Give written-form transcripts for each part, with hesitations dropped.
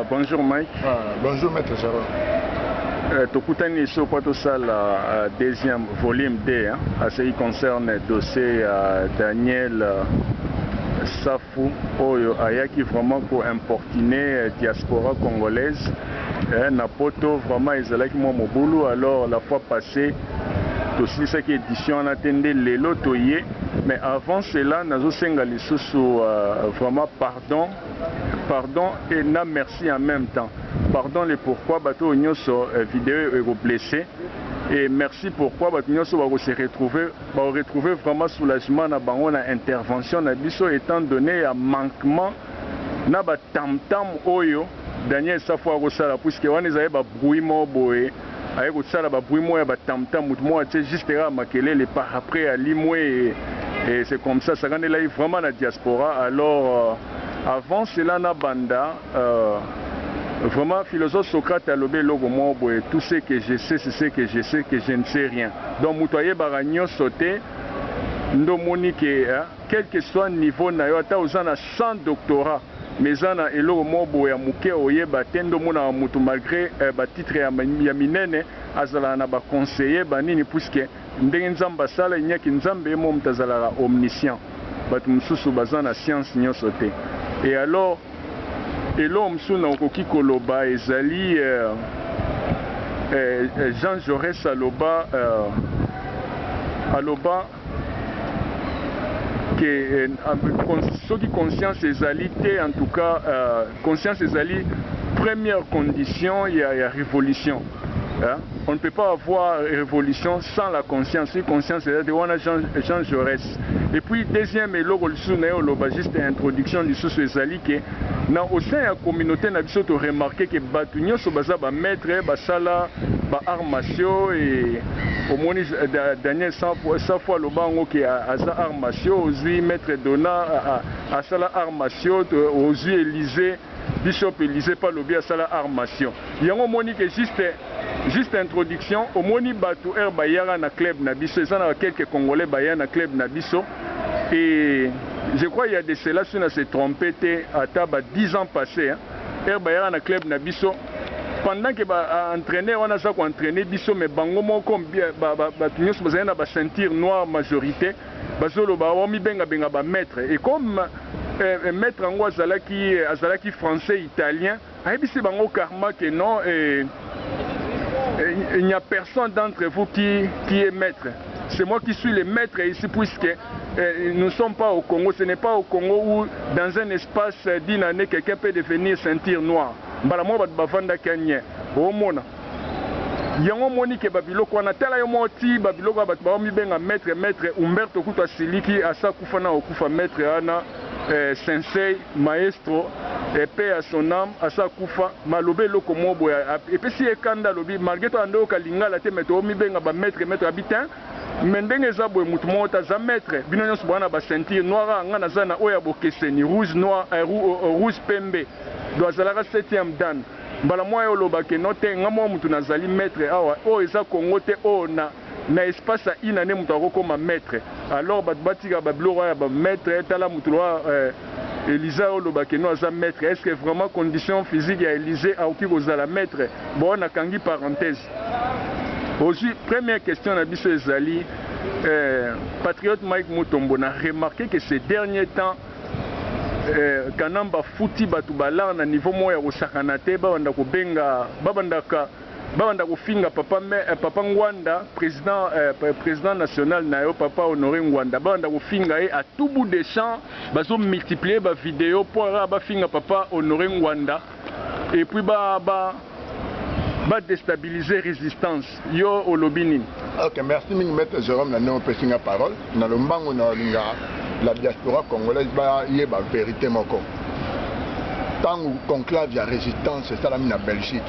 Bonjour Mike. Bonjour Maître Jérôme. Tokutani Sopo la deuxième volume D, à ce qui concerne le dossier Daniel Safou, qui vraiment pour importuner la diaspora congolaise. Napoto vraiment ils allaient moi mon boulot. Alors la fois passée, aussi cette édition on attendait les lotoyers, mais avant cela nous avons vraiment pardon et na merci en même temps. Pardon les pourquoi bateau nyoso vidéo est blessé et merci pourquoi bateau nyoso va se retrouver vraiment soulagement na bango na intervention na biso étant donné un manquement na ba tam oyo Daniel Safou akosala puisque wana ezali ba bruit mo boye aye kosala ba bruit mo ya ba tam mutu mo atie juste ra makelele par après à limwe et c'est comme ça quand il est vraiment la diaspora. Alors avant cela na banda vraiment philosophe Socrate a lobé logo mo boye tout ce que je sais c'est ce que je sais que je ne sais rien. Donc mutoye baranyo sauter ndo monique quel que soit niveau na yo ata uzana 100 doctorat mais zana eloko mobo ya muke oyeba tendo mona mutu malgré ba titre ya minene azala na ba conseiller banini puisque ndenge nzamba sala nyaki nzambe mo mtazala la omniscient batu mususu bazana science nyoso te. Et alors elo msuna okoki koloba ezali Jean Jaurès aloba que ceux qui conscience ezalité en tout cas conscience ezali première condition il y a révolution. On ne peut pas avoir révolution sans la conscience. Si conscience est de Jean Jaurès. Et puis deuxième et juste introduction du sous ezali que au sein de la communauté na biso to remarquer que batunyo so baza ba maître basala ba arts martiaux et au moins Daniel Safou lobango que aza arts martiaux ozui maître Dona à sala arts martiaux ozui Élysée Bishop Élysée pas lobby à sala arts martiaux. Yango moni que juste introduction au moni batu bayara na club na biso ça na quelques congolais bayara na club na biso et je crois il y a de cela si on s'est trompé à taba 10 ans passés bayara na club na biso pendant que ba entraîner on a ça qu'on entraîner biso mais bango moko batu nyos bazana na ba ceinture noire majorité bazolo ba omi benga ba maître et comme maître ngo azalaki français italien ayebisi bango karma que non il n'y a personne d'entre vous qui est maître. C'est moi qui suis le maître ici puisque nous ne sommes pas au Congo. Ce n'est pas au Congo où dans un espace d'une année quelqu'un peut devenir ceinture noire. Balamo bavanda kanye. Au mona. Yango moni ke babiloko wana tala yo moti babiloko ba mi benga maître Umberto Kutwa Siliki asa kufa na okufa maître ana sensei maestro et paix à son âme asa kufa malobe loko mobo et puis si ekanda lobi malgré to ando kalingala te meto mi benga ba maître habitant mendenge za boy mutu mota za maître bino nyonso bana ba sentir noir nga na zana oya bokeseni rouge noir rouge pembe doazalaka 7e dan mbala moya oloba ke note ngamo mutu nazali maître awa o eza Congo te o na espace à une année mutu akokoma maître. Alors batika babiloko ya ba maître tala mutu wa Elisa oloba ke no aza maître. Est-ce que vraiment condition physique ya Élysée aoki kozala maître? Bon na kangi parenthèse. Aujourd'hui, première question na biso ezali patriote Mike Mutombo na remarqué que ces derniers temps kanamba futi batu balar na niveau moya kosakana te babanda kobenga babanda kofinga papa Ngwanda président national na yo papa Honoré Ngwanda babanda kofinga à tout bout des champs bazo multiplier ba vidéo pour ba finga papa Honoré Ngwanda et puis ba déstabiliser résistance yo olobini. Ok, merci mingi maître Jérôme na néo pesinga parole na lombango na linga la diaspora congolaise ba yeba vérité moko. Tangu conclave ya résistance c'est ça la mina Belgique.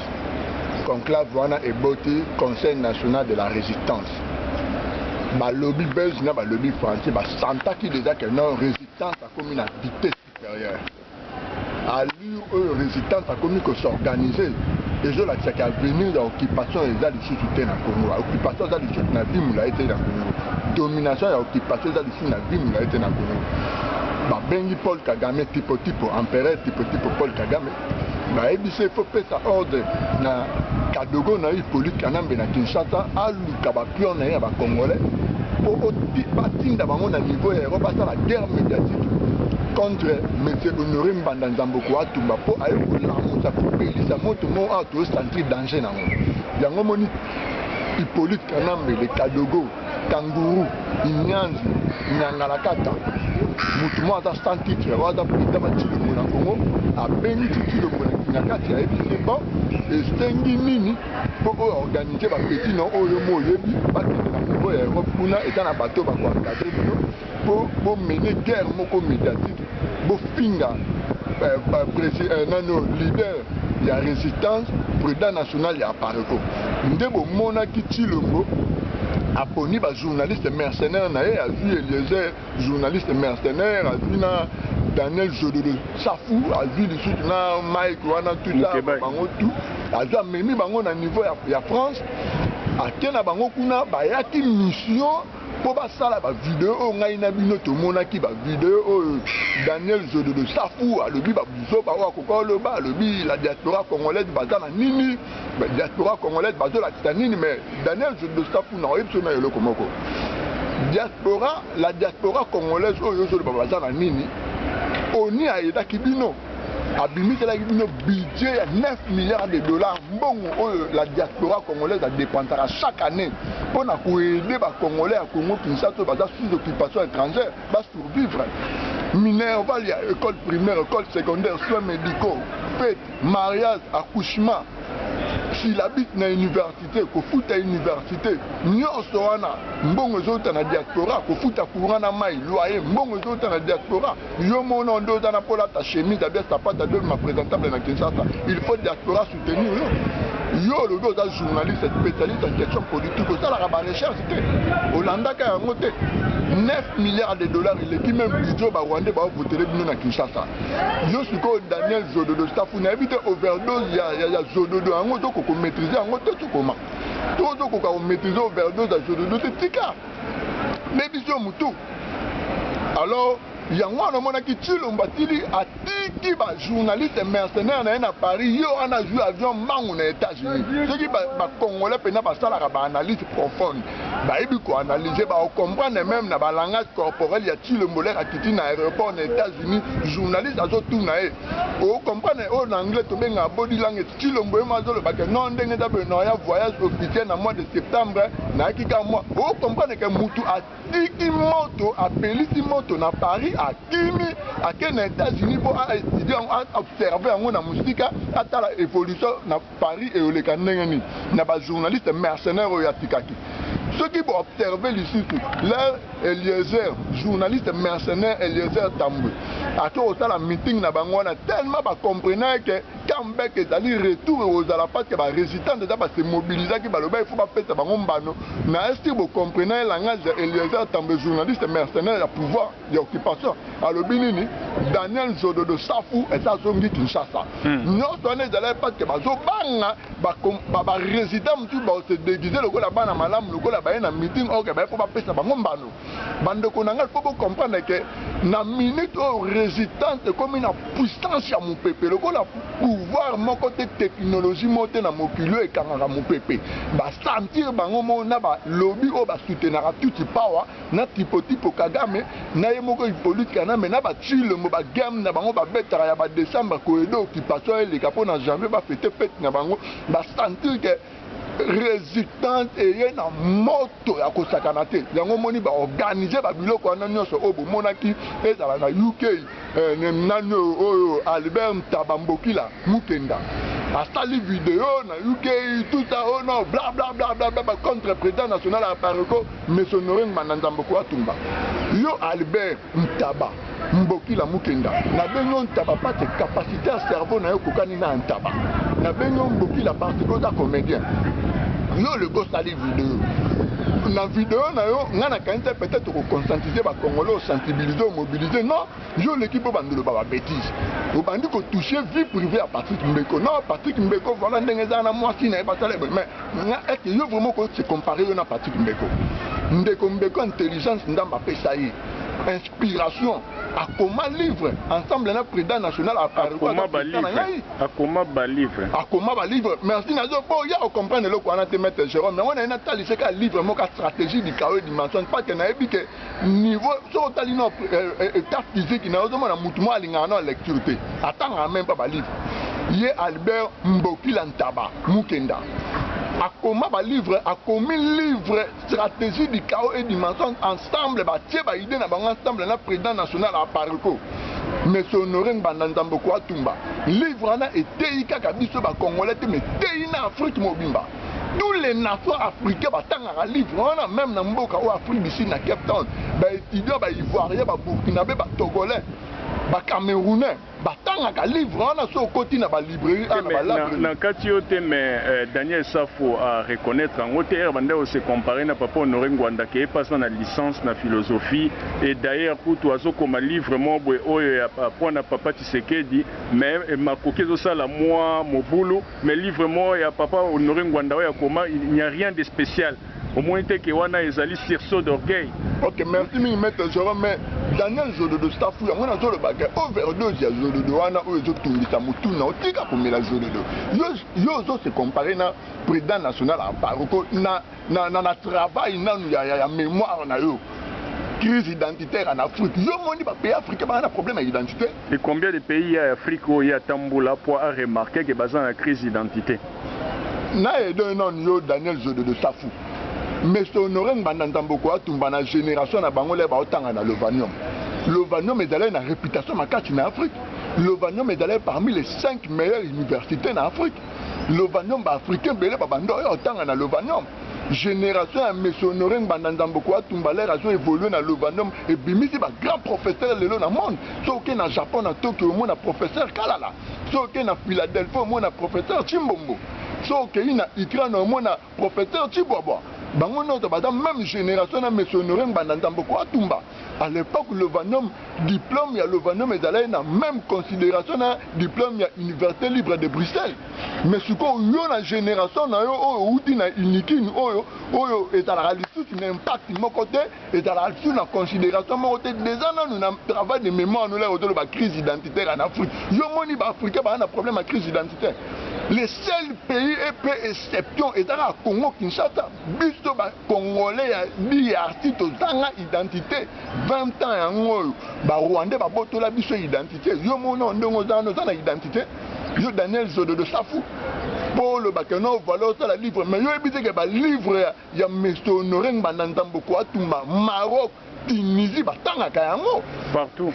Conclave wana eboti Conseil national de la résistance. Ba lobby belge na ba lobby français ba santaki déjà que non résistance a comme une vitesse supérieure. À l'heure résistance a comme que s'organiser. Et je l'ai dit qu'à venir l'occupation des alliés sous-soutenus dans le Congo. L'occupation des alliés sous-soutenus dans le Congo. Domination de l'occupation des alliés sous-soutenus dans le Congo. Bengi Paul Kagame, type empereur, type Paul Kagame. bayebisa faut pesa ordre na Kadogo na Hippolyte Kanambe na Kinshasa aluka bapion na ya Congolais pour batinda bango na niveau ya basa la guerre médiatique contre M. Honoré Mbanda Nzamboko Atumba po ayo kolamusa kopelisa moto mo ato sentir danger nango yango moni Hippolyte Kanambe le Kadogo Kangourou Inyanzi Nyangalakata mutu mo ata sans titre wada pita matilo mona Congo abengi tilo mona Nyakati ya ebise bon estengi nini po organiser ba petit non oyo mo yebi bakende na niveau ya Europe kuna eta na bateau ba ko encadrer bino po mener guerre moko médiatique bo finga président leader ya résistance président national ya Pareko ndebo mona ki Tshilombo aponi ba journaliste mercenaire na ye a vu Eliezer journaliste mercenaire a vu na Daniel Zododo Safou a vu le sud na Mike wana tout ça bango tout a vu memi bango na niveau ya France a tena bango kuna ba yaki mission po ba sala ba vidéo ngai na bino to monaki ba vidéo Daniel Zododo Safou a lobi ba biso ba wa kokolo ba lobi la diaspora congolaise bazana nini ba diaspora congolaise bazola nini mais Daniel Zododo Safou na yebso na yelo komoko diaspora la diaspora congolaise oyo zo bazana nini oni a yeda kibino abimisi la kibino budget ya 9 milliards de dollars mbongo oyo la diaspora congolaise a dépensera chaque année pour na aider ba congolais à Congo Kinshasa baza sous occupation étrangère ba survivre Minerva il y a école primaire école secondaire soins médicaux fête mariage accouchement s'il habite na université ko futa université nyonso wana mbongo zota na diaspora ko futa courant na mai loyer mbongo zota na diaspora yo mona ndo na pola ta chemise bien sapata de ma présentable na Kinshasa il faut diaspora soutenir yo le dos journaliste spécialiste en question politique ça la recherche c'était Hollanda ka ngote 9 milliards de dollars il est même budget ba Rwanda ba voter bino na Kinshasa yo siko Daniel Zododo Safou na éviter overdose ya Zododo ango to ko maîtriser ango to comment to ko maîtriser overdose ya Zododo c'est tika mais biso mutu alors yango na mona ki Tshilombo tili atiki ba journaliste mercenaire na Paris yo ana joué avion mangu na États-Unis ceux qui ba congolais pena ba sala ba analyse profonde ba ebi ko analyser ba comprendre même na ba langage corporel ya Tshilombo le akiti na aéroport na États-Unis journaliste azo tourna e o comprendre en anglais to benga body language Tshilombo e mazolo ba ke non ndenge da be no ya voyage officiel na mois de septembre na kika mois o comprendre que mutu atiki moto apelisi moto na Paris à Kimi, à quel États-Unis pour étudier, observer en musique, à la évolution dans Paris et au Lekanengani, n'a pas journaliste mercenaire au Yatikaki. Ceux qui vont observer ici, là, Eliezer, journaliste mercenaire Eliezer Tambou, à tout ça, la meeting n'a pas tellement comprenait que Kambek est allé retour aux Alapas qui va résister de se mobiliser, qui va le il faut pas faire ça, mais est-ce que vous comprenez le langage Eliezer Tambou, journaliste mercenaire, à pouvoir d'occupation. Alors, Binini, Daniel Zododo Safou et ça, sont dit Kinshasa. Nous, on est allé parce que Bazobanga, résident, se déguiser, le gars là-bas, malam, le gars là-bas, un meeting, ok, il faut pas faire ça, Bangombano. Bande Konanga, il faut comprendre que la minute résistance, comme une puissance à mon pépé, le gars là, pouvoir, mon côté technologie, monter dans mon kilo et quand mon pépé. Bah, sentir, Bangomo, n'a pas lobby, ou bah, soutenir tout ce power, n'a tipo Kagame, n'a yemoko Hippolyte Kanambe, n'a pas Tshilombo, bah, gamme, n'a bango, bah, bête, à bah, décembre, corridor, occupation, les capots, dans janvier, bah, fêter, fête, n'a bango, bah, sentir que résistance et na moto ya kosakana te yango moni ba organiser ba biloko wana nyonso obo monaki ezala na UK nani oyo Albert Tabambokila Mukenda asali vidéo na UK tout ça oh non bla bla bla bla bla contre président national à Pareko mais Honoré Mbanda Nzamboko Atumba yo Albert Ntaba Mbokila Mukenda na bengo Ntaba pas de capacité à cerveau na yo kokani na Ntaba na bengo Mbokila parce que da comédien yo le go sali vidéo na vidéo na yo ngana kanite peut-être ko conscientiser ba congolais sensibiliser mobiliser non yo l'équipe bandolo ba bêtise o bandi ko toucher vie privée à Patrick Mbeko non Patrick Mbeko voilà ndenge za na moi si na pas ça mais est que yo vraiment ko se comparer yo na Patrick Mbeko Mbeko intelligence ndamba pesa yi inspiration à comment livre ensemble na président national à Paris à comment livre merci nazo po ya comprendre le quoi na te mettre Jérôme mais on a ta lycée ka livre mo ka stratégie du chaos dimension pas que na ebi que niveau so tali no état physique na ozo na mutu mo alinga na lecture te attends même pas ba livre ye Albert Mbokila Ntaba Mukenda à comment va livre à combien livre stratégie du chaos et dimension ensemble ba tie ba idée na bango ensemble na président national à Pariko mais Honoré Mbandandambo kwa Tumba livre na etei kaka biso ba congolais mais tei na Afrique mobimba tous les nations africains batanga livre on a même na mboka ou Afrique d'ici na Cape Town ba étudiant ba ivoirien ba burkinabé ba togolais ba camerounais batanga livre on a so côté na ba librairie na kati yote mais Daniel Safo a reconnaître en hauteur bande se comparer na papa Honoré Ngwanda qui est passé na licence na philosophie et d'ailleurs pour toi so comme livre mo boy oyo pour na papa Tshisekedi mais makokezo sala moi mobulu mais livre mo ya papa Honoré Ngwanda ya comment il n'y a rien de spécial au moins que wana ezali sursaut d'orgueil. OK, merci mi mettre Jérôme mais Daniel Zododo staff ya mona zo le bagay overdose ya Zododo wana o zo tungisa mutu na otika ko mela Zododo yo zo se comparer na président national à Paroko na travail na ya mémoire na yo crise identitaire en Afrique yo moni ba pays africain ba na problème d'identité et combien de pays en Afrique où il y a Tamboula pour remarquer que bazan la crise d'identité na et non yo Daniel Zododo staff mais Honoré Mbandandambo kwa Tumba na génération na bango le ba otanga na Lovanium. Lovanium est allé na réputation makati na Afrique. Lovanium est allé parmi les 5 meilleures universités en Afrique. Lovanium ba africain belé ba bando otanga na Lovanium. Génération à monsieur Honoré Mbandandambo kwa Tumba les rations évolué na Lovanium et bimisi ba grand professeur lelo na monde. So que na Japon na Tokyo mo na professeur Kalala. So que na Philadelphie mo na professeur Chimbombo. So que na Ikran mo na professeur Chibobo. Bango notre même génération na monsieur Honoré Mbandandambo kwa Tumba à l'époque le Vanum diplôme ya le Vanum est allé na même considération na diplôme ya Université libre de Bruxelles mais ce qu'on yo na génération na yo o uti na unikin oyo est à la réalité un impact mon côté est à la sur la considération mon côté déjà nous na travail de mémoire nous là autour de la crise identitaire en Afrique yo moni ba africain ba na problème à crise identitaire les seuls pays et peu exception est à Congo Kinshasa biso ba congolais ya DRC to zanga identité 20 ans yango ba Rwanda ba botola biso identité yo mono ndongo zano zana identité yo Daniel Zododo Safou pour le bakeno valeur ça la livre mais yo ebité que ba livre ya monsieur Honoré Mbandandambo kwa Tumba Maroc Tunisie batanga kayango partout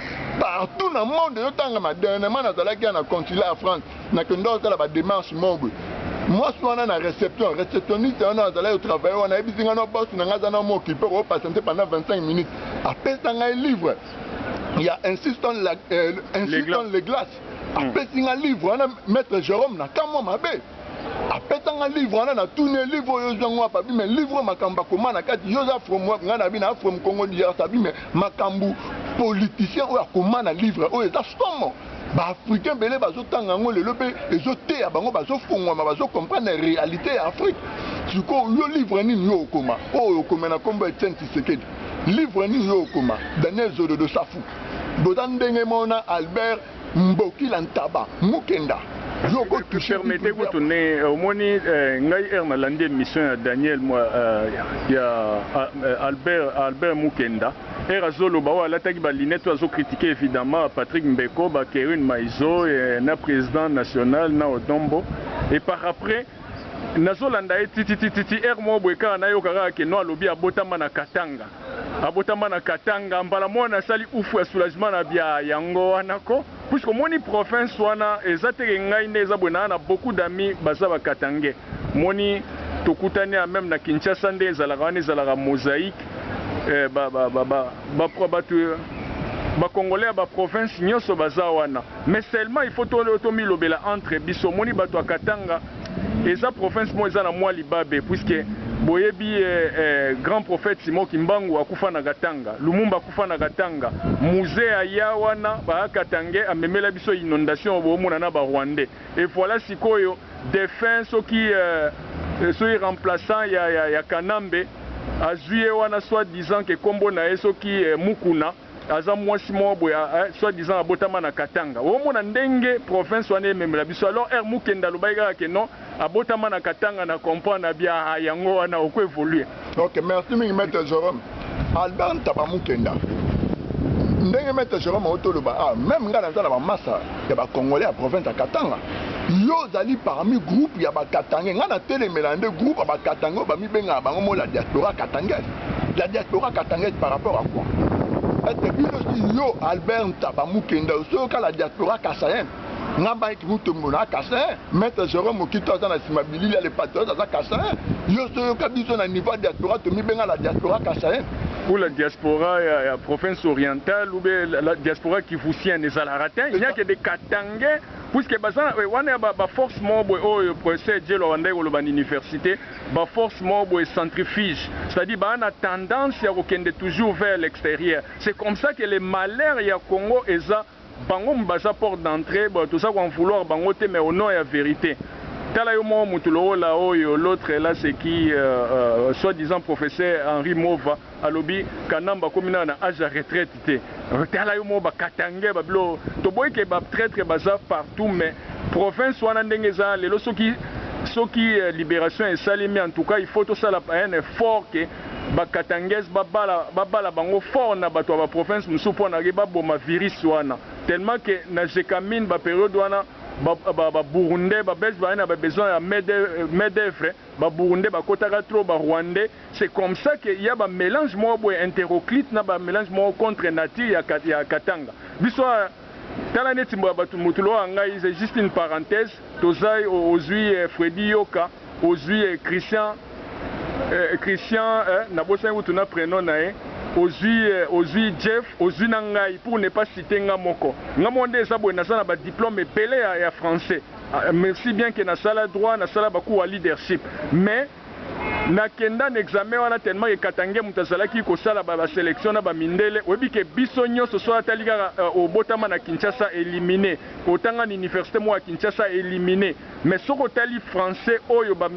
dans le monde yo tanga ma dernièrement na zalaki na consulat en France na kendo ça la ba démarche mobu moi je suis na réceptionniste on a allé au travail on a bisinga no boss na ngaza na mo qui peut patienter pendant 25 minutes après ça un livre il y a insistant les glaces après ça un livre on a maître Jérôme na kamo mabe après ça un livre on a tourné livre yo zango pa bi mais livre makamba koma na kati yo za from work ngana bi na from Congo dia sabi mais makambu politicien o akoma na livre o eza stomo ba africain belé bazo tanga ngo le lobe ezote ya bango bazo fungwa ma bazo comprendre réalité ya Afrique siko yo livre ni yo okoma o okoma na kombo Etienne Tshisekedi livre ni yo okoma Daniel Zododo Safou botan ndenge mona Albert Mbokila Ntaba Mukenda. Permettez vous tourner au moni ngai na lande mission Daniel moi ya Albert Mukenda Erazolo bawa lataki ba linette azo critiquer évidemment Patrick Mbeko ba Kevin Maizo et na président national na Odombo et par après nazolanda titi mo bweka na yo kaka ke no alobi abotama na Katanga mbala mona sali ufu ya soulagement na bia yango wanako puisque moni province wana ezateke ngai nde ezabona na beaucoup d'amis baza ba Katangais moni tokutani même na Kinshasa nde ezalaka wana ezalaka mosaïque ba congolais ba province nyonso baza wana mais seulement il faut tomi lobela entre biso moni bato Katanga eza province mo eza na mwa libabe puisque boyebi grand prophète Simon Kimbangu akufa na Katanga Lumumba akufa na Katanga musée aya wana ba Katangais amemela biso inondation bomona na ba Rwandais et voilà sikoyo défunt soki remplaçant ya Kanambe azuye wana soit disant que kombo na soki Mukuna aza mwasi moko boye soit disant abotama na Katanga omona ndenge province wana ememela biso alors Mukenda alobaki kaka ke non abotama na Katanga na comprendre bien yango wana oko évoluer. Ok, merci mingi maître Jérôme. Albert Ntaba Mukenda ndenge maître Jérôme otoloba même nga naza na bamasa ya bakongolais ya province ya Katanga yo ozali parmi groupe ya bakatangais nga na telemela nde groupe ya bakatangais bamibengaka bango mo la diaspora katangaise. La diaspora katangaise par rapport à quoi? Est-ce que yo Albert Ntaba Mukenda osoyoka la diaspora kasayen ngamba ki mutomona kasayen maître Jérôme okito aza na simabilili ya le patriote aza kasayen yo soyoka biso na niveau ya diaspora tomibenga la diaspora kasayen. Pour la diaspora la province orientale ou bien la diaspora kivusienne des Alaratin, il n'y a que des Katangais, puisque on a force membre au procès de l'université, force membre centrifuge, c'est-à-dire qu'on a tendance à recueillir toujours vers l'extérieur. C'est comme ça que les malheurs du Congo et ça, bango mbasa porte d'entrée, tout ça qu'on vouloir bango te mais au nom et la vérité. L'autre là c'est qui soi-disant professeur Henri Mova alobi kanamba komina na âge à retraite te tala yo mo ba katangé ba blo to boy ke ba traître baza partout mais province wana ndenge za lelo soki libération et salimi en tout cas il faut tout ça un effort que ba katangés babala bango fort na bato ba province musu pona ba boma virus wana tellement que na jekamine ba période wana Burundais, besoin de main-d'œuvre, Burundais, trop, Rwandais. C'est comme ça qu'il y a un mélange hétéroclite, un mélange contre nature, il y a Katanga. C'est juste une parenthèse. Tozai, Ozui, Freddy Yoka, Ozui, Christian, Nabosan, où tu as prénom, Ozui Jeff, Ozui Nangai, pour ne pas citer Ngamoko. Ngamonde Zabo n'a pas de diplôme pelé à français. Merci bien que na sala droit, na sala beaucoup à leadership. Mais na kenda n'examen wana tellement que Katangé mutazala ki ko sala ba sélection na ba mindele obi ke bisonyo ce soit taliga au Botama na Kinshasa éliminé otanga na université mo à Kinshasa éliminé mais soko tali français oyo ba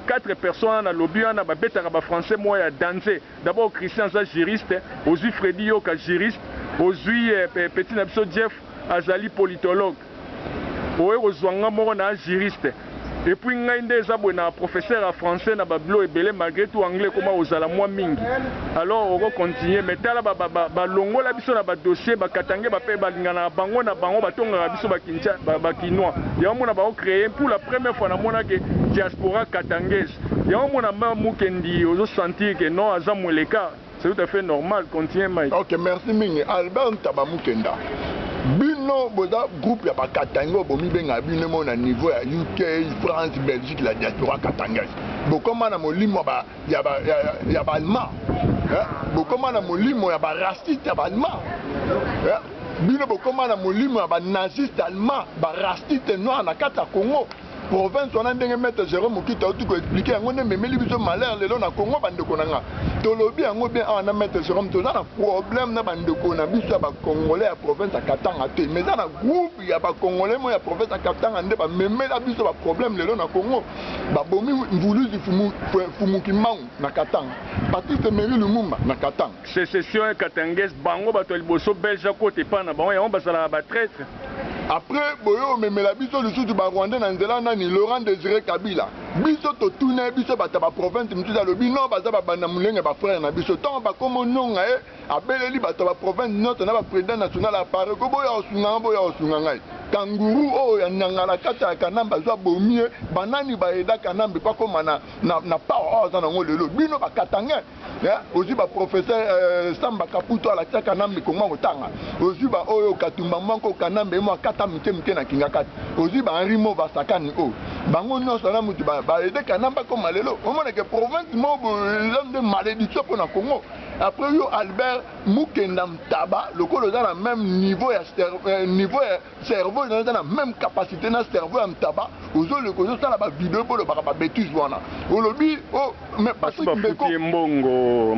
4 personnes na lobby na ba betaka ba français mo ya danser d'abord Christian za juriste Ozui Freddy Yoka juriste Ozui petit nabso Jeff azali politologue oyo ozwanga mo na juriste. Et puis, il y a un professeur français qui est malgré tout anglais comme aux Alamoi Mingi. Alors, on va continuer. Mais là, longo la biso na dossier, katangé balingana bango na bango batonga biso bakinois. Il y a un créé pour la première fois na mona que diaspora katangaise. Il y a un mukendi aux sentir que non azamuleka. C'est tout à fait normal. Continuez, Mike. Ok, merci Mingi. Albert Ntaba Mukenda. Bino boza groupe ya bakatango bomi benga bino mo na niveau ya UK, France, Belgique la diaspora katangaise. Bokoma na molimo ya ba allemand. Bokoma na molimo ya ba raciste ya ba allemand. Bino bokoma na molimo ya ba naziste allemand, ba raciste noir na kata Congo. Province on a ndenge maître Jérôme Okita tout expliquer yango ne memeli biso malheur lelo na Congo bandeko nanga tolobi yango bien on a maître Jérôme toza na problème na bandeko na biso ba congolais ya province ya Katanga te mais na groupe ya ba congolais mo ya province ya Katanga nde ba memela biso ba problème lelo na Congo ba bomi mvuluzi fumuki mangu na Katanga Baptiste Meri Lumumba na Katanga sécession katangaise bango bato liboso belge côté pana bango yango basala ba traître. Après boyo memela biso lisusu ba Rwanda na nzela nani Laurent Désiré Kabila biso to tuna biso bata ba province mtuza lobi non baza ba bana mulenge ba frère na biso tant ba komo nonga abeleli bata ba province note na ba président national appareil ko boya osunga ngai kanguru o ya nyangala kata ya kanamba zwa bomie banani ba eda kanamba pa koma na power za na ngolelo bino ba katanga ozi ba professeur Samba Kaputo ala tsaka nambi koma otanga ozi ba oyo katumba manko kanamba mo kata mike na kingakati ozi ba Henri Mova sakani o bango nyonso na mutu ba ede kanamba koma lelo omona ke province mo l'homme de malédiction pour na Congo. Après yo Albert Mukenda Ntaba lokolo za na même niveau ya cerveau dans la même capacité na cerveau ya Ntaba ozo le kozo sala ba vidéo pour ba bêtise wana olobi o mais parce que mbongo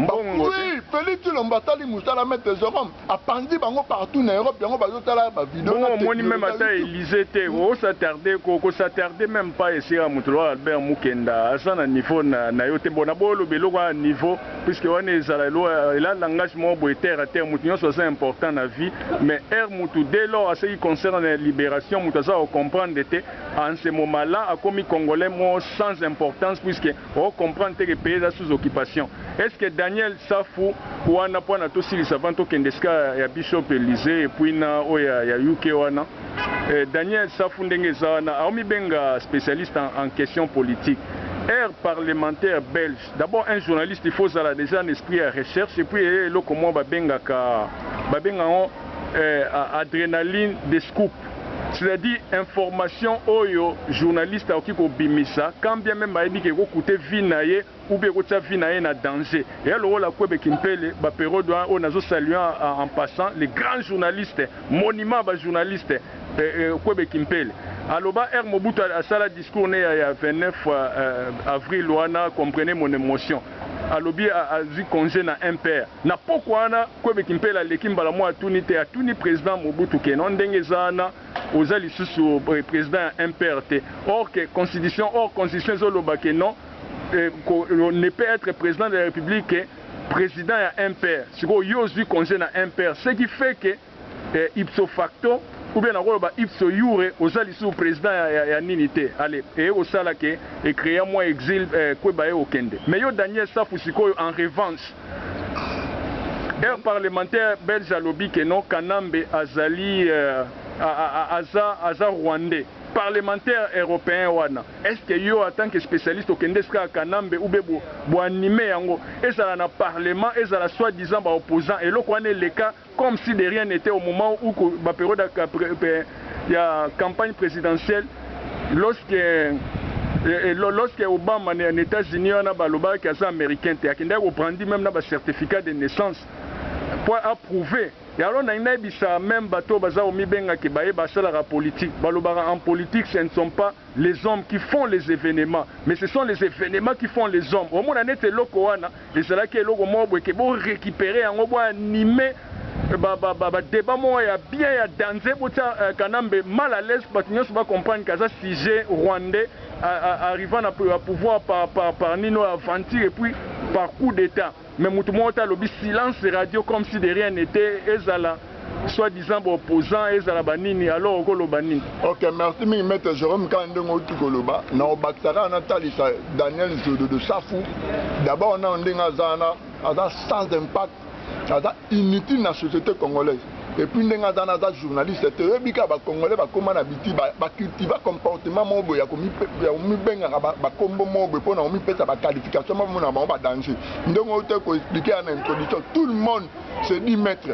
oui Félix Tshilombo tali musala mettre Jérôme apandi bango partout en Europe yango bazo tala ba vidéo na moni même ata Élysée te o s'attarder même pas essayer à Mutolo Albert Mukenda asa na niveau na yo te bona bolo beloko à niveau puisque on est là l'engagement boy terre à terre mutinyo c'est important na vie mais mutu dès lors à ce qui concerne la libération mutu ça comprendre te en ce moment là a commis congolais sans importance puisque on comprend que les pays sous occupation. Est-ce que Daniel Safou ou ana pona to sili savanto kendeska ya Bishop Élysée et puis na o ya UK wana Daniel Safou ndenge zana aomi benga spécialiste en questions politiques. Air parlementaire belge. D'abord un journaliste il faut ça déjà un esprit à recherche et puis le comment ba benga adrénaline des scoops. C'est-à-dire information oyo journaliste qui ko bimisa quand bien même bayebi ke ko coûter vie naie ou bien ko tia vie naie na danger et alors la Kwebe Kimpele ba période on nazo saluer en passant les grands journalistes monument ba journaliste Kwebe Kimpele aloba Mobutu a sala discours né ya 29 avril wana comprenez mon émotion alobi a dit congé na impère na pourquoi na Kwebe Kimpele lekimbala mo atuni président Mobutu ke non ndenge zana ozali sous président impère te or que constitution zoloba ke non ne peut être président de la République président ya impère siko yozu congé na impère ce qui fait que ipso facto ou bien nakoloba ipso iure ozali sous président ya nini te allez et osala ke et créer moi exil Kweba okende mais yo Daniel Safou sikoyo en revanche air parlementaire belge alobi ke non Kanambe azali aza rwandais parlementaire européen wana est-ce que yo en tant que spécialiste au Kendeska Kanambe ou bebo bo animé yango ezala na parlement ezala soi-disant ba opposant et loko wana le cas comme si de rien n'était au moment où ba période ya campagne présidentielle lorsque Obama en États-Unis on a baloba qui est américain te akenda ko prendre même na ba certificat de naissance pour approuver. Et alors, on a même bateau bazar mibenga qui baye basala la politique. Balobara en politique, ce ne sont pas les hommes qui font les événements, mais ce sont les événements qui font les hommes. Au moins, on a été lokoana, et c'est là que l'oko mobo qui bon récupérer, on va animer. Débat moi ya bien ya danger bota Kanambe mal à l'aise parce que va comprendre que ça sujet rwandais arrivant à pouvoir par Nino Aventure et puis par coup d'état mais mutumota lobi silence radio comme si de rien n'était ezala soi-disant opposant ezala banini alors okoloba nini. OK, merci mi maître Jérôme Kandongo tukoloba na obaksara na talisa Daniel de Safou d'abord on a ndenga zana ada sans impact ada inutile na société congolaise et puis ndenga zana za journaliste te bika ba congolais ba koma na biti ba cultiver comportement mobo ya komi benga ba kombo mobo pona omi pesa ba qualification mobo na ba danger ndongo te ko expliquer en introduction tout le monde se dit maître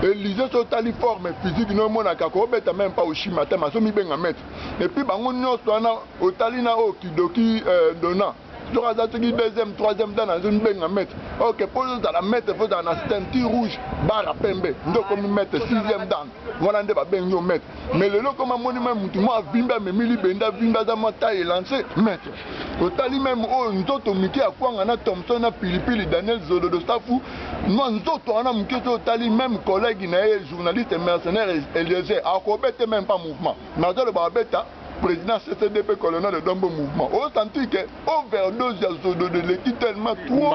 Élysée totali forme physique no mona ka ko beta même pas au chimata ma so mi benga maître et puis bango nyonso na otali na okidoki dona deuxième, troisième dan dans une benga mettre. OK, pour nous dans la mettre, faut dans la ceinture rouge, barre à pembe. Donc comme mettre sixième dan. Voilà ndeba bengo mettre. Mais le lot comme monument mutumo vimba me mili benda vimba za mata et lancer mettre. Au tali même oh nzoto miki akwanga na Thompson na pilipili Daniel Zodo de Safou. Nous nzoto ana miki au tali même collègue na journaliste mercenaire Élysée. Akobete même pas mouvement. Mazo le babeta président CCDP colonel de Dombo mouvement. On sentit que overdose de l'équipe tellement trop.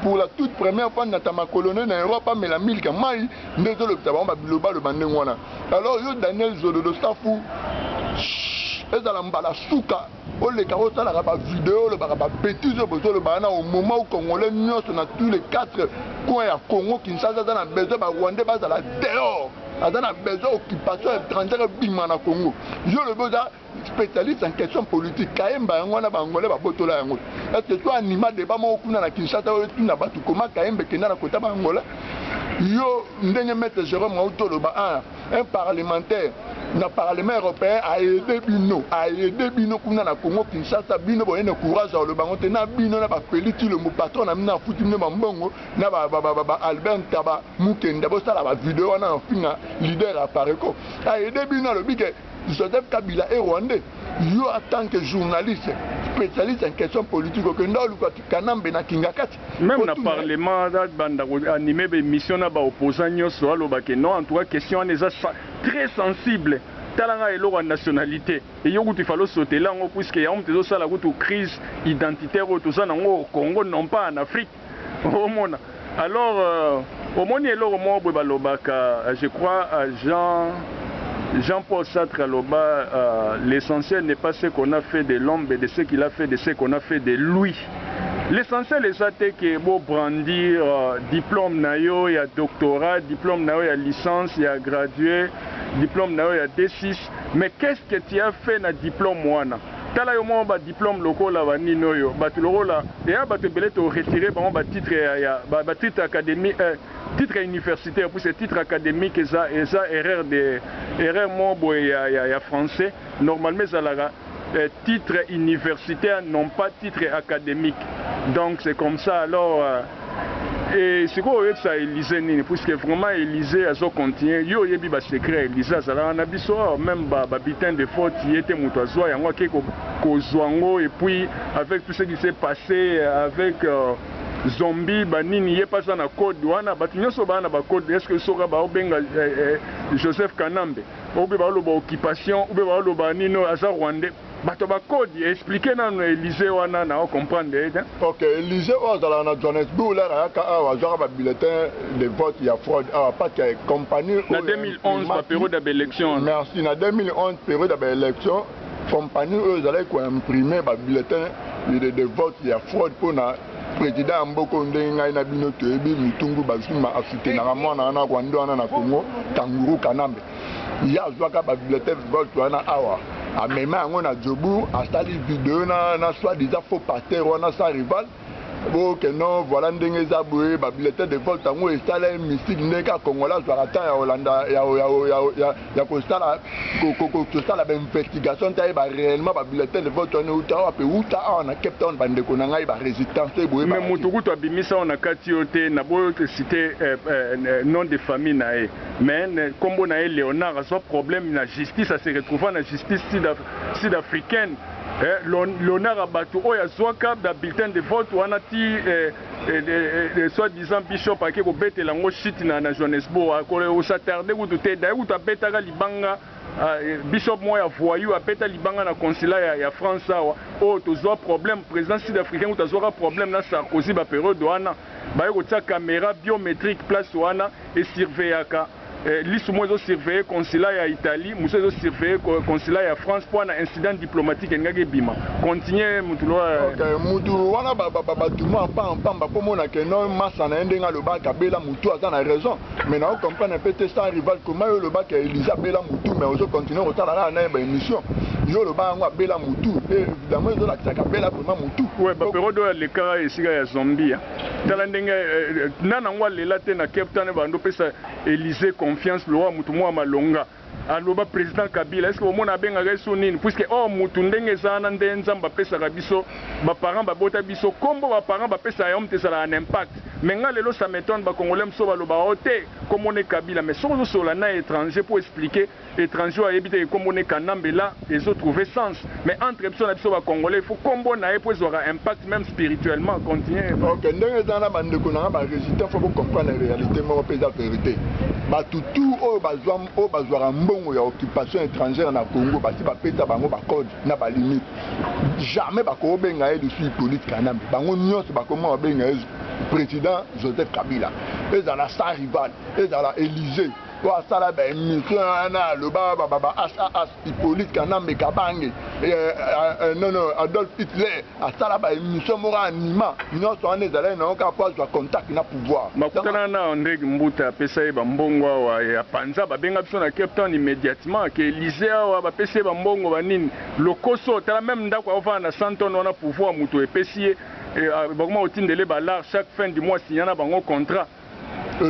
Pour la toute première fois dans ma colonie en Europe, mais la mille quand maï, alors yo Daniel Zodo de Safou, et dans la souka, on les carottes à la vidéo, le bêtise au moment où Congolais nous dans tous les quatre coins à Congo, Kinshasa, dans la besoin de Rwanda, dans la dehors. Dans la besoin d'occupation étrangère bimana Congo. Je le veux spécialiste en questions politiques. Kaemba ngwana bangolais ba botola yango. Est-ce que toi anima débat mo kuna na Kinshasa o tuna batu koma Kaembe kena na kota bangola. Yo ndenge maître Jérôme Autoloba un parlementaire na parlement européen a aidé bino kuna na Congo Kinshasa bino boye na courage le bango te na bino na ba peliti le patron na mina futi ne mbongo na ba Albert Taba Mukenda bo sala ba vidéo na finga leader à Pareko a aidé bino le bike Joseph Kabila et Rwandais yo en tant que journaliste spécialiste en question politique que ndolu kwa kanambe na kingakati même na parlement banda animé be mission na ba opposant nyoso aloba que non en tout cas question est très sensible talanga elo wa nationalité et yo kutu falo sauter là ngo puisque ya on tezo sala kutu crise identitaire tout ça nango au Congo non pas en Afrique au monde alors au monde elo mo balobaka je crois Jean-Paul Sartre Aloba, l'essentiel n'est pas ce qu'on a fait de l'homme, mais de ce qu'il a fait, de ce qu'on a fait de lui. L'essentiel est ça que bon brandir diplôme nayo, il y a doctorat, diplôme nayo, il y a licence, il y a gradué, diplôme nayo, il y a D6. Mais qu'est-ce que tu as fait na diplôme wana? Tala yo mo ba diplôme local la bani noyo, ba tu loko la et ba te belé te retirer ba titre ya ba titre académique titre universitaire pour ce titre académique et ça erreur mo boy ya français normalement ça la titre universitaire non pas titre académique donc c'est comme ça alors et c'est quoi ça Élysée nini puisque vraiment Élysée a so continuer yo yebi ba secret Élysée ça la na biso même ba bitin de faute il était muto azwa yango ke ko zwango et puis avec tout ce qui s'est passé avec zombie banini ye pas ça na code wana batu nyoso bana ba code est-ce que soka ba obenga Joseph Kanambe ou be ba lo ba occupation ou be ba lo ba nino asa rwandais bato ba code expliquer na Élysée wana na comprendre OK Élysée ozala na Johannesburg là ka awa zora ba bulletin de vote ya fraude awa pas que compagnie na 2011 ba période d'élection merci na 2011 période d'élection compagnie ozala ko imprimer ba bulletin de vote ya fraude pour na président Mboko ndenga na bino toyebi mitungu bazuma afite na mwana na Rwanda wana na Congo Tanguru Kanambe ya zwaka ba bulletin de vote wana awa a même yango na Djobu asali vidéo na soit disant faux parterre wana sa rival bon que non voilà ndenge za boye ba bulletin de vote yango esala mystique ndeka Congolais zwaka ta ya Hollanda ya ko sala ko sala ba investigation ta ba réellement ba bulletin de vote wana uta pe uta na Cape Town bande ko na ngai ba résistance boye mais mutuku to bimisa on a katiote na boye cité nom de famille na e mais kombo na Léonard a son problème na justice à se retrouver na justice sud-africaine l'honneur à Batou Oya Zwaka da bulletin de vote wana ti soi-disant bishop ake ko bete lango shit na Johannesburg ko s'attarder ko te da ko beta ga libanga bishop moya voyou apeta libanga na consulat ya France o to zo problème président sud-africain ko zo problème na Sarkozy ba période wana ba ko tia caméra biométrique place wana et surveillaka L'issue moi surveiller consulat ya Italie, moi surveiller consulat ya France pour un incident diplomatique ngage bima. Continuer mutulo. OK, mutu wana ba tout moi pas pour mona que non massa na ndenga le ba kabela mutu aza na raison. Mais na comprendre peut-être ça rival comment le ba que Elisa bela mutu mais on continue au tala na émission. Yo le ba ngwa bela mutu et évidemment zo la kabela pour mutu. Ouais, ba période le cas ici ya zombie. Tala ndenga nana ngwa lela te na Cape Town ba ndo pesa Élysée confiance le roi mutu mwa malonga aloba président Kabila est-ce que au mona benga reso nini puisque oh mutu ndenge zana ndenza mbapesa biso ba parents ba bota biso kombo ba parents ba pesa ya mte sala un impact mais nga lelo ça m'étonne ba congolais mso ba loba ote comme on est Kabila mais sozo sola na étranger pour expliquer étranger a éviter comme on est Kanambe là ils ont trouvé sens mais entre biso na biso ba congolais il faut kombo na pour avoir impact même spirituellement continuer. OK ndenge zana bande ko na ba résultat faut comprendre la réalité mo pesa vérité ba tutu o bazwa o bazwa mbongo ya occupation étrangère na Congo basi ba pesa bango ba code na ba limite jamais ba ko benga dessus politique Kanambe bango nyonso ba comment benga président Joseph Kabila et dans la sa rival et dans la Élysée wa sala ba mission na le baba as Hippolyte Kanambe Kabange non Adolf Hitler a sala ba mission mora anima nyonso ane zala na ka kwa contact na pouvoir makutana na ndege mbuta pesa ba mbongo wa ya panza ba benga biso na Cape Town immédiatement que Élysée wa ba pesa ba mbongo ba nini lokoso tala même ndako ova na 100 tonnes na pouvoir muto epesi et bakoma otindele ba lar chaque fin du mois signana bango contrat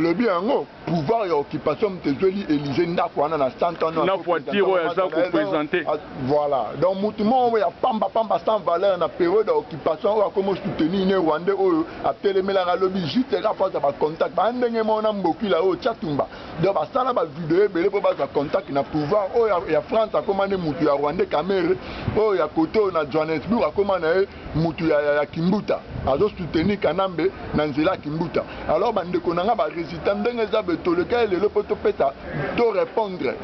le bien pouvoir et occupation mtezoli Élysée ndakwana na 100 ans na voiture ya za présenter voilà donc mutumo ya pamba sans valeur na période d'occupation ou comme soutenir ne Rwandais ou a telemela lobby juste rapport à contact ba ndenge mona mboki la o chatumba donc ba sala ba vidéo belé pour ba contact na pouvoir o ya France a commandé mutu ya Rwandais Cameroun o ya koto na Johannesburg a commandé mutu ya Kimbuta azo soutenir Kanambe na nzela Kimbuta alors ba ndeko nanga ba résident ndenge za beto lequel le poto pesa to répondre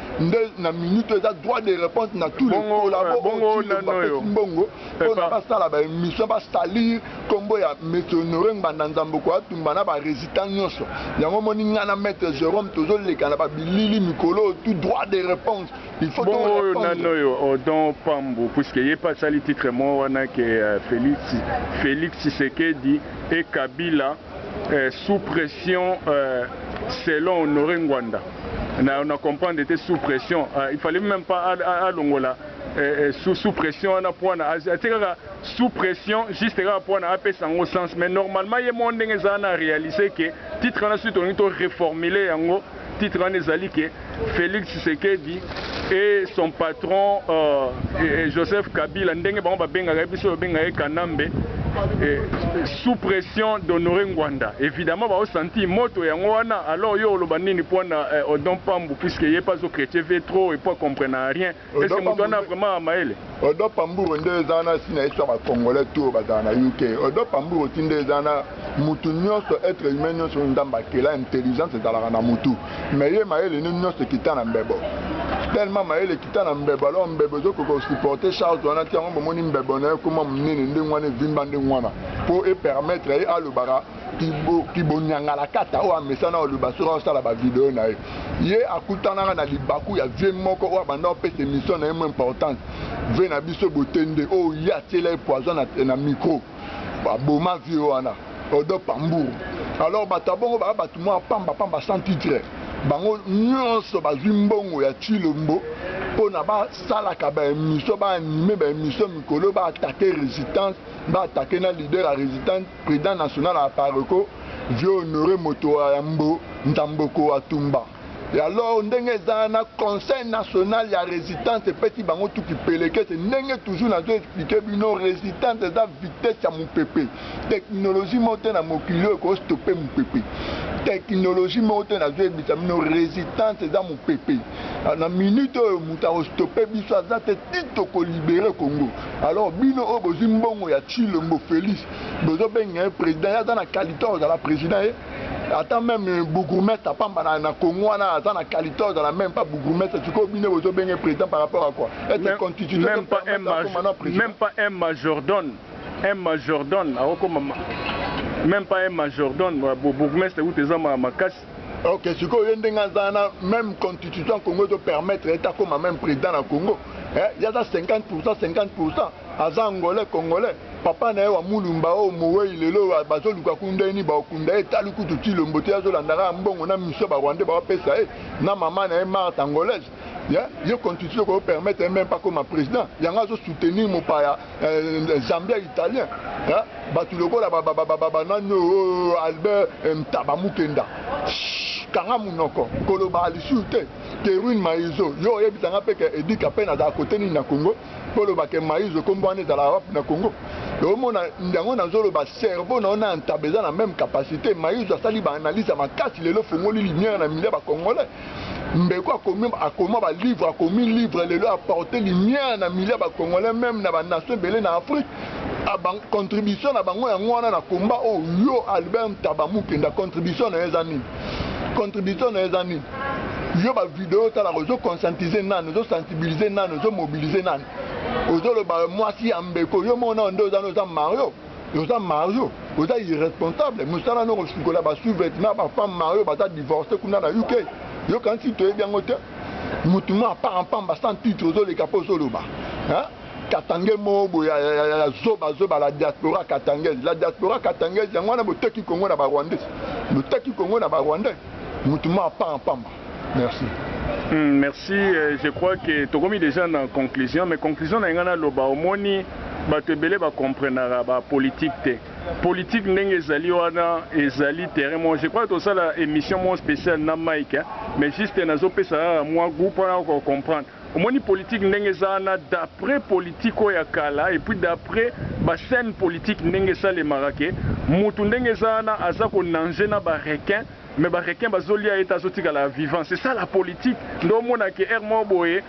na minute za droit de réponse na tous les collaborateurs bongo on pas ça la ba mission ba salir kombo ya Honoré Nzambo ko atumba na ba résident nyonso yango moni ngana maître Jérôme tozo le kana ba bilili mikolo tout droit de réponse il faut bon nanoyo don pambo puisque y pas ça le titre moi wana que Félix Tshisekedi et Kabila sous pression selon Honoré Ngwanda. On a compris qu'on était sous pression. Il fallait même pas à l'Ongola. Sous pression, on a point sous pression, juste à point à au sens. Mais normalement, il y a mon a réalisé que titre en a suite on a reformulé en gros. Titre en est que Félix Tshisekedi et son patron Joseph Kabila ndenge ba benga biso benga Kanambe sous pression d'Honoré Ngwanda. Évidemment, on a senti moto ya ngwana alors yo lobanini pona odon pambu puisque yé pas au chrétien fait trop et pas comprendre rien. Est-ce que moto na vraiment maele? Odo pambu nde zana sina histoire congolais tout bazana UK. Odo pambu tinde zana mutu nyonso être humain nyonso ndamba kela intelligence dans la mutu. Mais yé maele ni nyonso kitana mbebo. Tellement maele kitana mbebo alors mbebo zo ko supporter Charles on a tiango bomoni mbebo na kuma mnene ndengwane vimbande pour permettre à l'Obara qui bonyanga la kata ou à mesana au basura ça la vidéo na ye akutana na libaku ya vie moko ou abanda pe émission na importante ve na biso botende o ya tele poison na micro ba boma vie wana odo pamburu alors batabongo ba batuma pamba sans titre bango nyonso bazwi mbongo ya Chilombo pona ba salaka ba émission ba animer ba émission mikolo ba attaquer résistance ba attaquer na leader à résistance président national à Paroko vieux Honoré Moto Ayambo Ntamboko Atumba et alors ndenge zana conseil national ya résistance petit bango tout qui peleke c'est ndenge toujours na expliquer bino résistance za vitesse ya mupepe technologie monte na mokilo ko stopper mupepe technologie monte na bino résistance za mupepe na minute muta ko stopper biso za te tito ko libérer Congo alors bino o bozimbongo ya Chilombo Félix bozo benga président ya na qualité de la président attends même bourgmestre pamba na Congo na dans la qualité dans la même pas bourgmestre tu connais bozo benga président par rapport à quoi être constitution même pas un majordome même pas un majordome bourgmestre ou tes hommes ma casse. Ok, ce que même constitution Congo doit permettre l'État comme même président à Congo. Il y a 50%, 50%. À Angolais, Congolais. Papa na wa mulumba o mowe ilelo bazo lukakunda ni ba okunda etaluku tuti lombote azo landara mbongo na miso ba Rwandais ba pesa na maman na marque angolaise. Yo constitution ko permettre même pas comme président. Yanga zo soutenir mon paya Zambia italien. Batu lokola baba nano Albert Mtabamukenda. Kanga munoko koloba alisute Keruin Maizo yo yebitanga peke edika pena za côté ni na Congo koloba ke Maizo kombane za la Europe na Congo yo mona ndango na zolo ba cerveau na ona ntabeza na même capacité Maizo sali ba analyse makasi lelo fongoli lumière na milieu ba congolais mbeko akoma ba livre akomi livre lelo apporter lumière na milieu ba congolais même na ba nation belé na Afrique a contribution na bango yango wana na combat o yo Albert Mtabamukenda contribution na ezani contribution na ezani yo ba vidéo tala zo conscientiser nanu zo sensibiliser nanu zo mobiliser nanu ozo lo ba mwasi ambeko yo mona ndo za no za Mario yo za Mario oza irresponsable musala no sikola ba sous-vêtement ba femme Mario ba ta divorcer kuna na UK yo kan si to bien ngote mutuma pa pamba sans titre zo le capo zo lo ba hein Katangé mobo ya zoba la diaspora katangaise yango na boteki Congo na ba Rwandais boteki Congo na ba Rwandais mutuma pa pamba. Merci. Merci. Je crois que tu as commis déjà en conclusion, mais conclusion na ngana loba omoni ba tebele ba comprendre ba politique te politique ndenge ezali wana ezali terrain moi je crois que ça la émission mon spéciale na Mike mais juste nazo pesa moi groupe pour comprendre au moins politique ndenge zana d'après politique ya kala et puis d'après ba scène politique ndenge ça les marake mutu ndenge zana aza ko nanger na ba requin mais ba requin bazolia eta zotika la vivant c'est ça la politique ndo mona ke ermo boye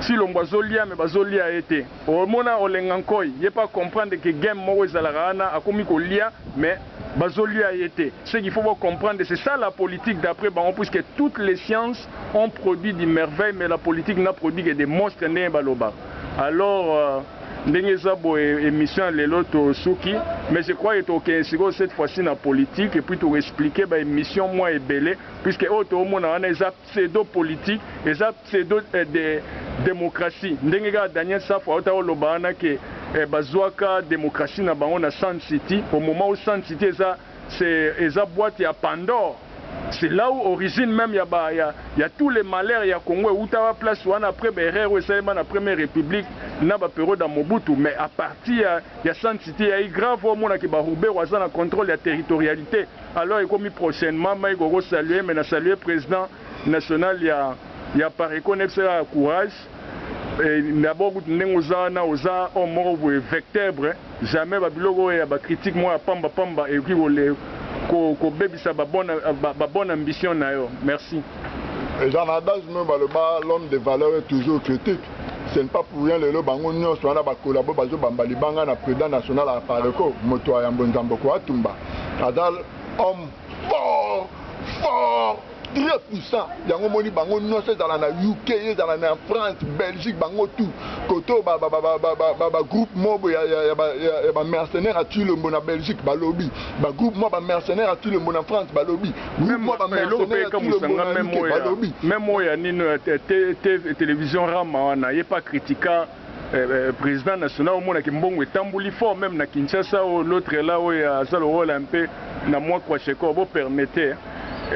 si l'on bazolia mais bazolia été au mona olengankoi il pas comprendre que game mo ezalaka a komi ko lia mais bazolia été ce qu'il faut comprendre c'est ça la politique d'après Baron puisque toutes les sciences ont produit des merveilles mais la politique n'a produit que des monstres né baloba alors ndenge za boye émission lelo to suki mais je crois que cette fois-ci na politique et puis to expliquer ba émission moi ebele puisque auto mona wana eza pseudo politique eza pseudo de démocratie ndenge ga Daniel Safwa ota oloba na ke bazwaka démocratie na bango na Sun City au moment où Sun City c'est eza boîte ya Pandore. C'est là où origine même il y a tous les malheurs, il y a Congo où tu as place ou après Berrero et la première république n'a pas période dans Mobutu mais à partir il y a San City il y a grave au monde qui va rouber ou à contrôle de la territorialité alors il comme prochainement mais il saluer mais na saluer président national il y a pas reconnaître courage et d'abord ndenge ozana oza au mort vecteur jamais ba biloko ya ba critique moi pamba et qui ko bebisa ba bonne ambition na yo merci. Et dans l'adage même l'homme de valeur est toujours critique. Ce n'est pas pour rien le bango nyonso wana ba collabo bazo bamba libanga na président national à Pareko moto ya Mbonzambo ko atumba. Adal homme fort très puissant. Yango moni bango nyonso dans la UK, dans la France, Belgique, bango tout. Koto ba groupe mobo ya mercenaires à tuer le monde en Belgique, ba lobby. Ba groupe mobo mercenaires à tuer le monde en France, ba lobby. Même moi mercenaires à tuer le monde en UK, ba lobby. Même moi ya nino télévision rama na yé pas critiquant président national au monde qui mbongo etambuli fort même na Kinshasa ou l'autre là où ya ça le rôle un peu na moi quoi cheko bo permettre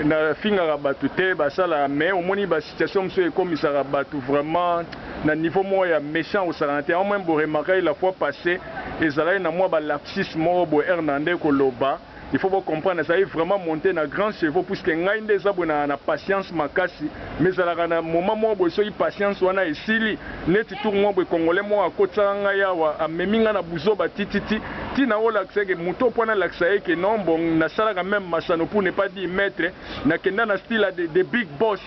na finga batu te basala mais au moni ba situation monsieur comme ça batu vraiment na niveau moi ya méchant au salanté au même bo remarquer la fois passée ezala na moi ba lapsis mo bo Hernandez Koloba il faut comprendre ça est vraiment monter na grand chevaux puisque ngai ndeza bona na patience makasi mais ezala na moment mo bo so patience wana esili net tour mo bo congolais mo akotsa ngai awa ameminga na buzoba tititi tina ola ksege muto pona laksaye ke non bon na sala quand même masano pour ne pas dire maître na kenda na style de big boss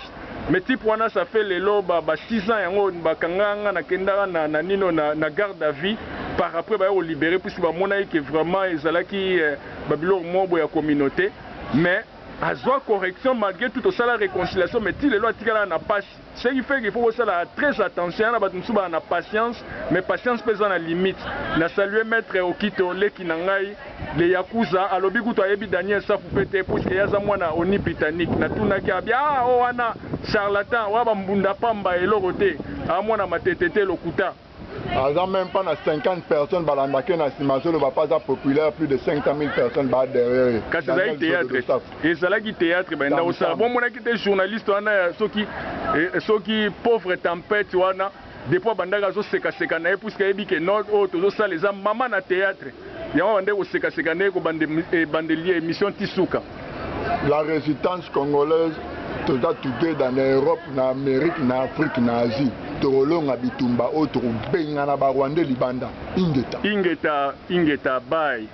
mais type wana ça fait lelo ba 6 ans yango bakanga na kenda na nino na garde à vie par après ba o libérer puisque ba mona que vraiment ezalaki babilo mobo ya communauté mais à zwa correction malgré tout ça la réconciliation mais ti lelo atikala na passe ce qui fait qu'il faut faire très attention na batu suba na patience mais patience pesa na limite na saluer maître Okito leki na ngai le yakuza alobi kuto ayebi Daniel Safwa pete parce que yaza mwana oni britannique na tunaki abia o wana charlatan wa bambunda pamba eloko te a mwana matetete lokuta. Avant même pas 50 personnes, balandake na simazolo va pas être populaire, plus de 500 000 personnes bah derrière. Quand c'est théâtre, et ça là qui théâtre, ben dans ça. Bon, moi qui était journaliste, on a ceux qui pauvre tempête, on a des fois bandaka zo seka na parce que ebi que non auto ça les am maman na théâtre. Ya on ande au seka na ko bandelier émission Tisuka. La résistance congolaise tout dans l'Europe, en Amérique, en Afrique, en Asie. Torolonga bitumba autre benga na Rwanda libanda ingeta bye.